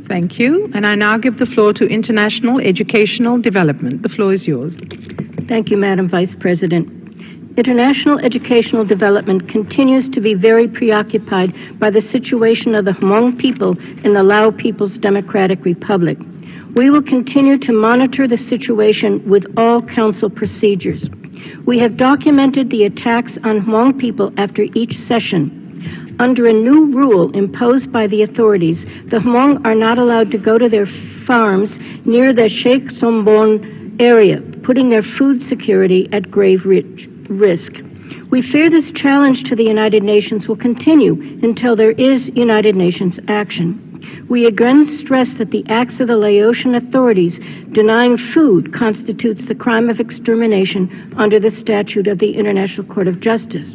Thank you. And I now give the floor to International Educational Development. The floor is yours. Thank you, Madam Vice President. International educational development continues to be very preoccupied by the situation of the Hmong people in the Lao People's Democratic Republic. We will continue to monitor the situation with all council procedures. We have documented the attacks on Hmong people after each session. Under a new rule imposed by the authorities, the Hmong are not allowed to go to their farms near the Sheikh Sombon area, putting their food security at grave risk. We fear this challenge to the United Nations will continue until there is United Nations action. We again stress that the acts of the Laotian authorities denying food constitutes the crime of extermination under the statute of the International Court of Justice.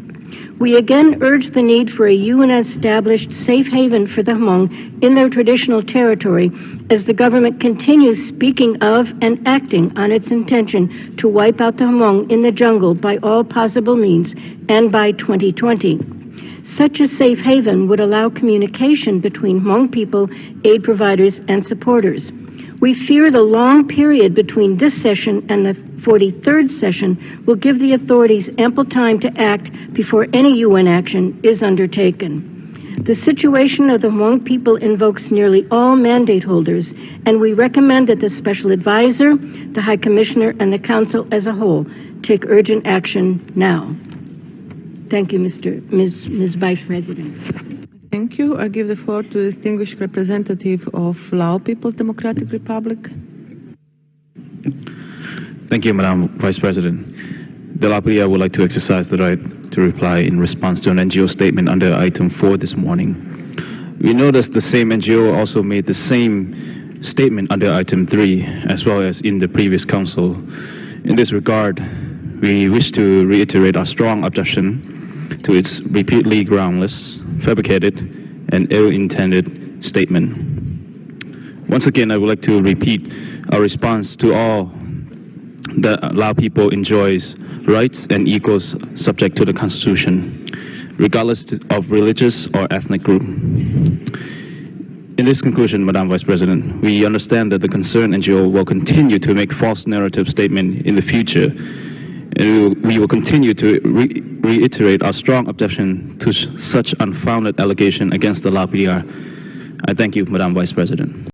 We again urge the need for a UN-established safe haven for the Hmong in their traditional territory as the government continues speaking of and acting on its intention to wipe out the Hmong in the jungle by all possible means and by 2020. Such a safe haven would allow communication between Hmong people, aid providers, and supporters. We fear the long period between this session and the 43rd session will give the authorities ample time to act before any UN action is undertaken. The situation of the Hmong people invokes nearly all mandate holders, and we recommend that the Special Advisor, the High Commissioner, and the Council as a whole take urgent action now. Thank you, Ms. Vice President. Thank you. I give the floor to the distinguished representative of Lao People's Democratic Republic. Thank you, Madam Vice President. The LPDR would like to exercise the right to reply in response to an NGO statement under item 4 this morning. We noticed the same NGO also made the same statement under item 3, as well as in the previous council. In this regard, we wish to reiterate our strong objection to its repeatedly groundless, fabricated, and ill-intended statement. Once again, I would like to repeat our response to all that Lao people enjoys rights and equals subject to the Constitution, regardless of religious or ethnic group. In this conclusion, Madam Vice President, we understand that the concerned NGO will continue to make false narrative statements in the future, and we will continue to reiterate our strong objection to such unfounded allegation against the LPDR. I thank you, Madam Vice President.